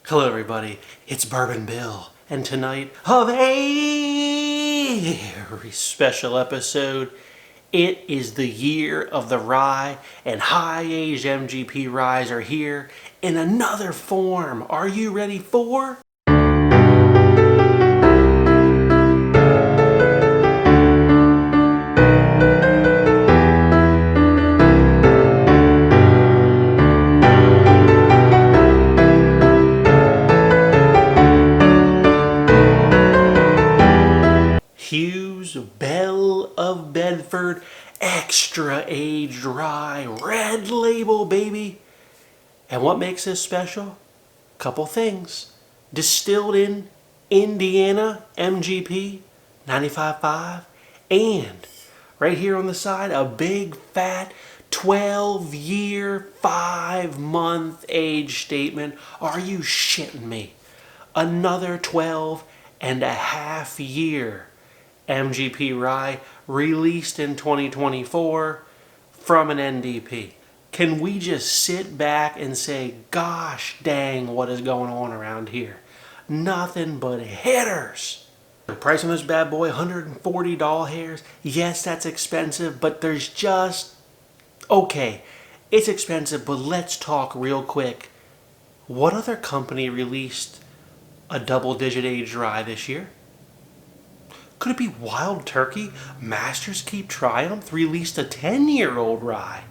Hello everybody, it's Bourbon Bill, and tonight, a very special episode. It is the year of the rye, and high-aged MGP ryes are here in another form. Are you ready for? Hugh's Belle of Bedford extra aged rye, red label, baby. And what makes this special? Couple things. Distilled in Indiana, MGP 95.5, and right here on the side, a big fat 12-year, 5-month age statement. Are you shitting me? Another 12 and a half year MGP rye released in 2024 from an NDP. Can we just sit back and say, gosh dang, what is going on around here? Nothing but hitters. The price on this bad boy, $140. Yes, that's expensive, but there's just, okay, it's expensive, but let's talk real quick. What other company released a double-digit aged rye this year? Could it be Wild Turkey? Master's Keep Triumph released a 10-year-old rye.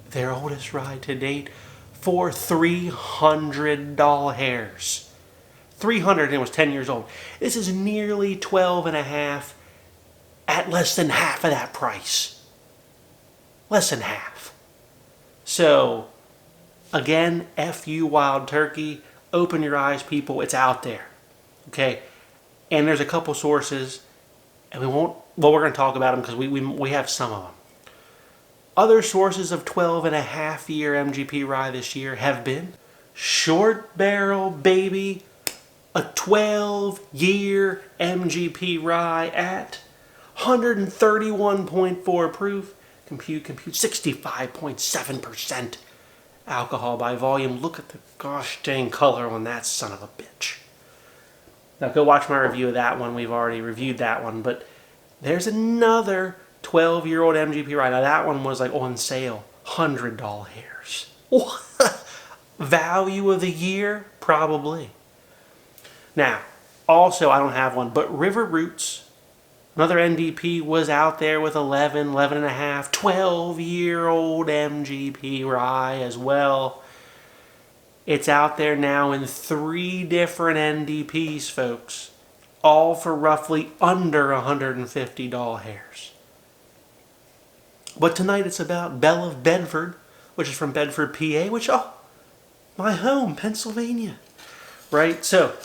Their oldest rye to date for $300. 300 and it was 10 years old. This is nearly 12 and a half at less than half of that price. Less than half. So, again, F you Wild Turkey. Open your eyes, people. It's out there. Okay? And there's a couple sources, and we won't, well, we're going to talk about them because we have some of them. Other sources of 12 and a half year MGP rye this year have been Short Barrel Baby, a 12-year MGP rye at 131.4 proof, compute 65.7% alcohol by volume. Look at the gosh dang color on that son of a bitch. Now go watch my review of that one. We've already reviewed that one, but there's another 12-year-old MGP rye. Now that one was like on sale, $100. Value of the year? Probably. Now, also I don't have one, but River Roots, another NDP, was out there with 11 and a half, 12-year-old MGP rye as well. It's out there now in 3 different NDPs, folks, all for roughly under $150. But tonight it's about Belle of Bedford, which is from Bedford, PA, which, oh, my home, Pennsylvania. Right? So,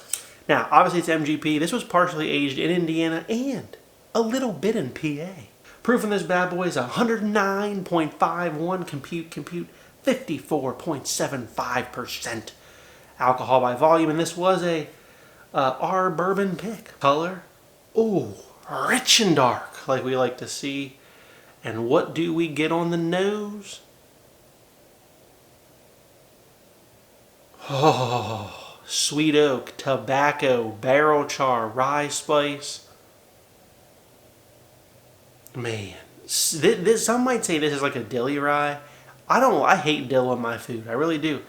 now, obviously it's MGP. This was partially aged in Indiana and a little bit in PA. Proof on this bad boy is 109.51, compute 54.75% alcohol by volume. And this was our bourbon pick. Color, ooh, rich and dark, like we like to see. And what do we get on the nose? Oh, sweet oak, tobacco, barrel char, rye spice. Man, this, some might say this is like a dilly rye. I hate dill on my food. I really do.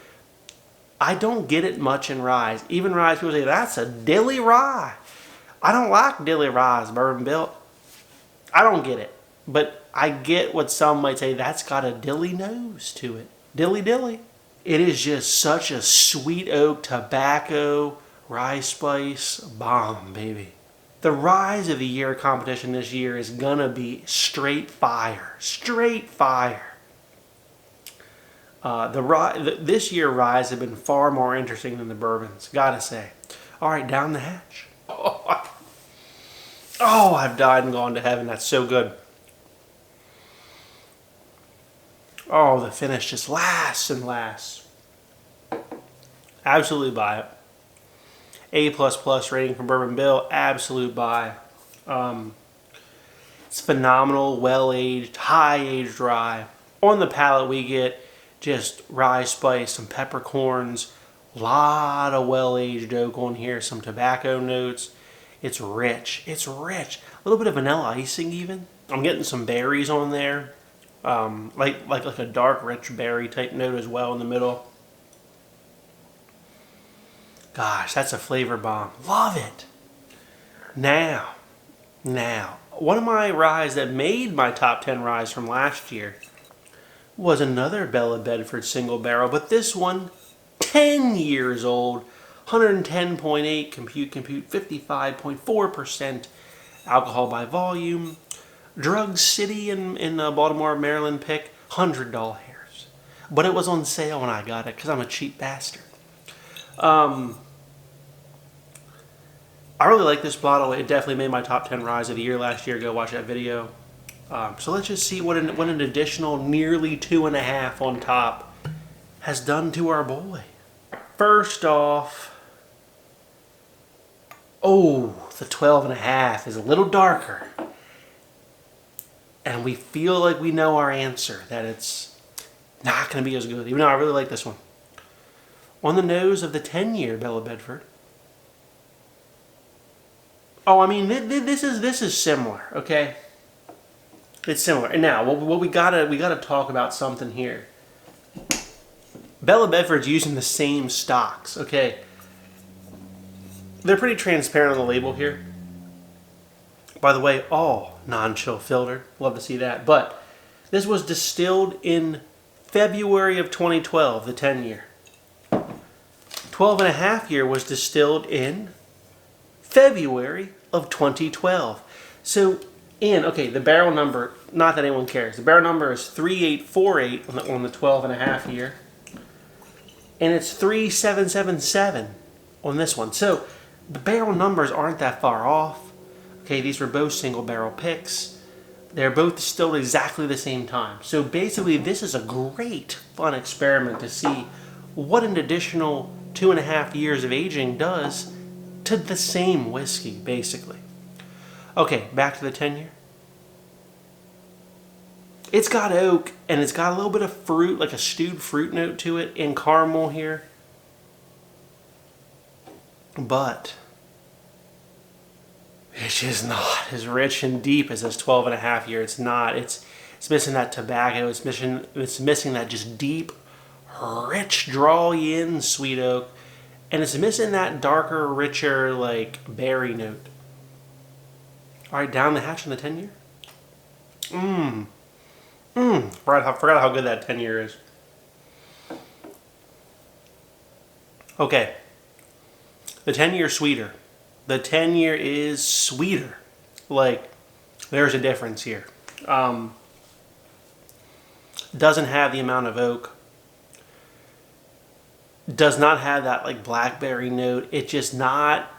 I don't get it much in ryes. Even ryes, people say, that's a dilly rye. I don't like dilly ryes, Bourbon Bill. I don't get it. But I get what some might say, that's got a dilly nose to it. Dilly dilly. It is just such a sweet oak, tobacco, rye spice bomb, baby. The Ryes of the Year competition this year is gonna be straight fire. Straight fire. This year ryes have been far more interesting than the bourbons, gotta say. All right, down the hatch. Oh, I've died and gone to heaven. That's so good. Oh, the finish just lasts and lasts. Absolutely buy it. A++ rating from Bourbon Bill. Absolute buy. It's phenomenal, well-aged, high-aged rye. On the palate we get just rye spice, some peppercorns, Lot of well-aged oak on here, some tobacco notes. It's rich. It's rich. A little bit of vanilla icing even. I'm getting some berries on there. Like a dark, rich berry type note as well in the middle. Gosh, that's a flavor bomb. Love it. Now, one of my ryes that made my top 10 ryes from last year was another Belle of Bedford single barrel, but this one, 10 years old, 110.8, compute, 55.4% alcohol by volume. Drug City in Baltimore, Maryland pick, $100. But it was on sale when I got it because I'm a cheap bastard. I really like this bottle. It definitely made my top 10 ryes of the year last year. Go watch that video. So let's just see what an additional nearly 2.5 on top has done to our boy. First off, the 12.5 is a little darker. And we feel like we know our answer, that it's not going to be as good, even though I really like this one. On the nose of the 10-year Belle of Bedford. Oh, I mean, this is similar, okay? It's similar. And now, what we gotta talk about something here. Belle of Bedford's using the same stocks, okay? They're pretty transparent on the label here. By the way, all non-chill filtered. Love to see that. But this was distilled in February of 2012, the 10-year. 12.5 year was distilled in February of 2012. So, the barrel number, not that anyone cares. The barrel number is 3848 on the 12.5 year. And it's 3777 on this one. So, the barrel numbers aren't that far off. Okay, these were both single barrel picks. They're both distilled exactly the same time. So basically, this is a great, fun experiment to see what an additional 2.5 years of aging does to the same whiskey, basically. Okay, back to the 10-year. It's got oak, and it's got a little bit of fruit, like a stewed fruit note to it, and caramel here. But it's just not as rich and deep as this 12.5 year. It's not. It's missing that tobacco. It's missing that just deep, rich, draw you in sweet oak. And it's missing that darker, richer, like, berry note. Alright, down the hatch in the 10-year. Forgot how good that 10-year is. Okay. The 10-year sweeter. The 10-year is sweeter. Like, there's a difference here. Doesn't have the amount of oak. Does not have that, like, blackberry note. It's just not...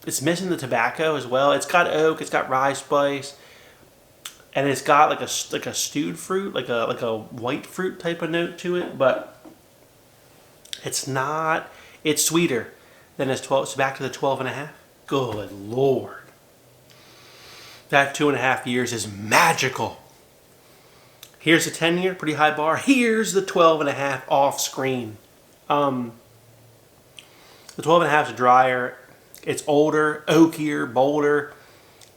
It's missing the tobacco as well. It's got oak. It's got rye spice. And it's got, like a stewed fruit, like a white fruit type of note to it. But it's not... It's sweeter than this 12... So back to the 12.5. Good Lord. That 2.5 years is magical. Here's the 10-year, pretty high bar. Here's the 12.5 off screen. The 12.5 is drier. It's older, oakier, bolder.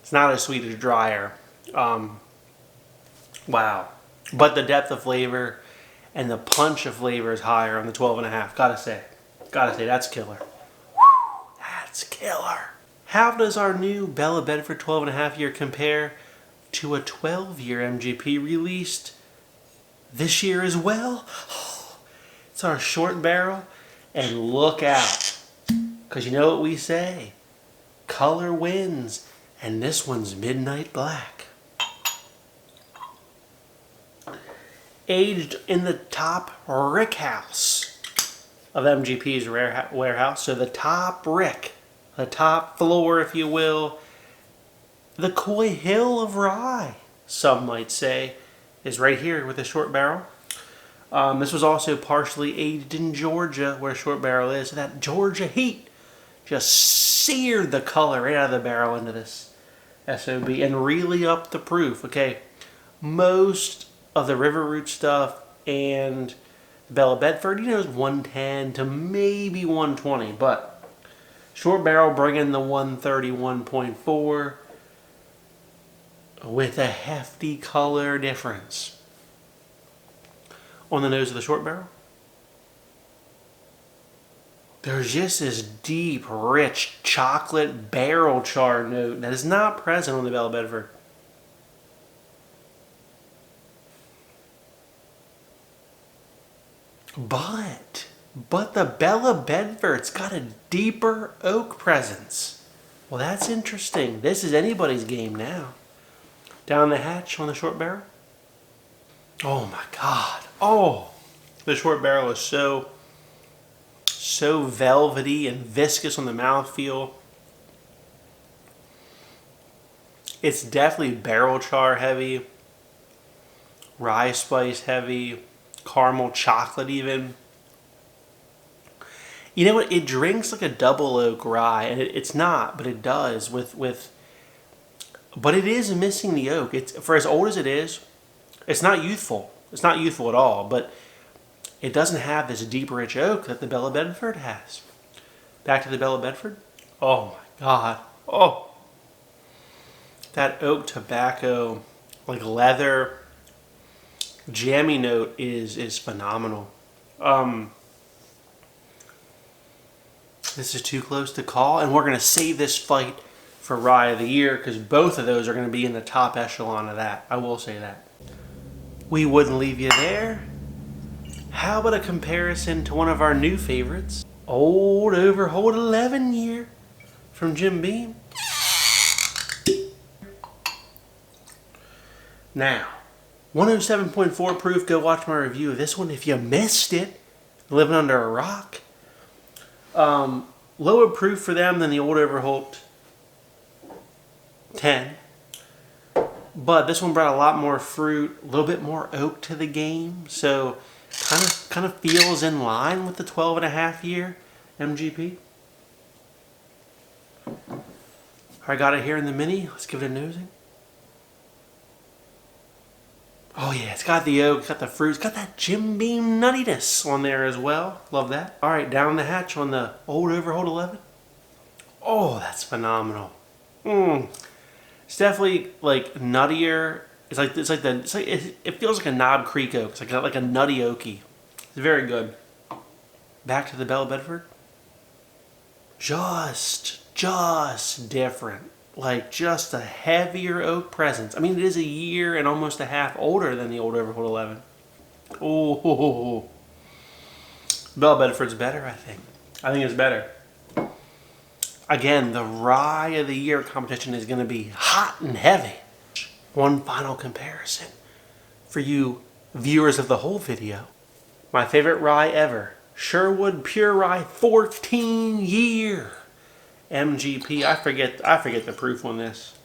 It's not as sweet as drier. Wow. But the depth of flavor and the punch of flavor is higher on the 12.5. Gotta say, that's killer. Whew, that's killer. How does our new Belle of Bedford 12.5 year compare to a 12-year MGP released this year as well? It's our short barrel, and look out, because you know what we say, color wins, and this one's midnight black. Aged in the top rick house of MGP's warehouse, so the top rick, the top floor, if you will, the Coy Hill of rye, some might say, is right here with a short barrel. This was also partially aged in Georgia, where short barrel is. So that Georgia heat just seared the color right out of the barrel into this SOB and really upped the proof. Okay, most of the river root stuff and Belle of Bedford, you know, is 110 to maybe 120, but short barrel bringing the 131.4 with a hefty color difference. On the nose of the short barrel, there's just this deep, rich chocolate barrel char note that is not present on the Belle of Bedford. But the Belle of Bedford's got a deeper oak presence. Well, that's interesting. This is anybody's game now. Down the hatch on the short barrel. Oh my God. Oh, the short barrel is so velvety and viscous on the mouthfeel. It's definitely barrel char heavy, rye spice heavy, caramel chocolate even. You know what? It drinks like a double oak rye, and it's not, but it does but it is missing the oak. It's, for as old as it is, it's not youthful. It's not youthful at all, but it doesn't have this deep, rich oak that the Belle of Bedford has. Back to the Belle of Bedford. Oh my God. Oh. That oak tobacco, like leather, jammy note is phenomenal. This is too close to call, and we're going to save this fight for Rye of the Year because both of those are going to be in the top echelon of that. I will say that. We wouldn't leave you there. How about a comparison to one of our new favorites? Old Overhold 11 year from Jim Beam. Now, 107.4 proof. Go watch my review of this one if you missed it. Living under a rock. Lower proof for them than the Old Overholt 10. But this one brought a lot more fruit, a little bit more oak to the game. So kind of feels in line with the 12.5 year MGP. I got it here in the mini. Let's give it a nosing. Oh yeah, it's got the oak, it's got the fruit, it's got that Jim Beam nuttiness on there as well. Love that. All right, down the hatch on the Old Overhold 11. Oh, that's phenomenal. It's definitely like nuttier. It feels like a Knob Creek oak. It's like a nutty oaky. It's very good. Back to the Belle of Bedford. Just different. Like just a heavier oak presence. I mean, it is a year and almost a half older than the Old Overhold 11. Oh, Belle of Bedford's better, I think. I think it's better. Again, the Rye of the Year competition is going to be hot and heavy. One final comparison for you viewers of the whole video. My favorite rye ever. Sherwood Pure Rye 14 year. MGP. I forget the proof on this.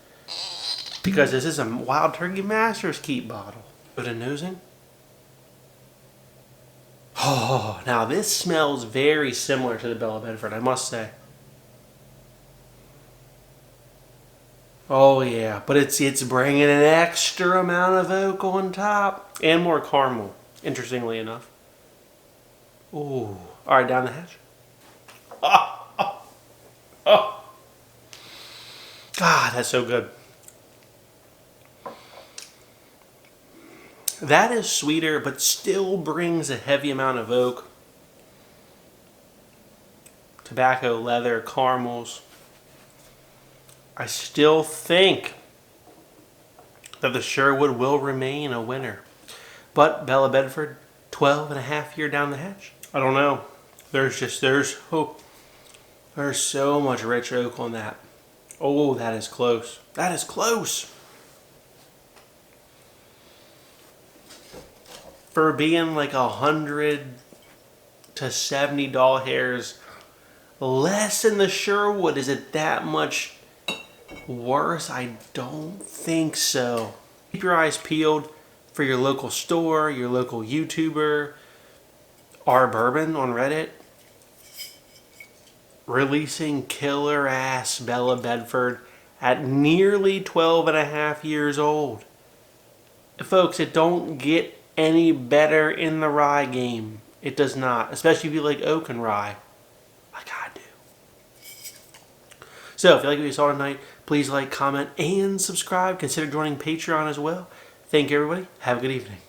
Because this is a Wild Turkey Masters Keep bottle. Put a nosing. Oh, now this smells very similar to the Belle of Bedford, I must say. Oh yeah, but it's bringing an extra amount of oak on top and more caramel, interestingly enough. Ooh, all right, down the hatch. Oh, God, that's so good. That is sweeter, but still brings a heavy amount of oak, tobacco, leather, caramels. I still think that the Sherwood will remain a winner. But Belle of Bedford, 12.5 year down the hatch. I don't know. There's so much rich oak on that. Oh, that is close. That is close. For being like 100 to 70 doll hairs less than the Sherwood, is it that much worse? I don't think so. Keep your eyes peeled for your local store, your local YouTuber, our Bourbon on Reddit, releasing killer ass Belle of Bedford at nearly 12.5 years old. Folks, it don't get any better in the rye game. It does not. Especially if you like oak and rye. Like I do. So, if you like what you saw tonight, please like, comment, and subscribe. Consider joining Patreon as well. Thank you, everybody. Have a good evening.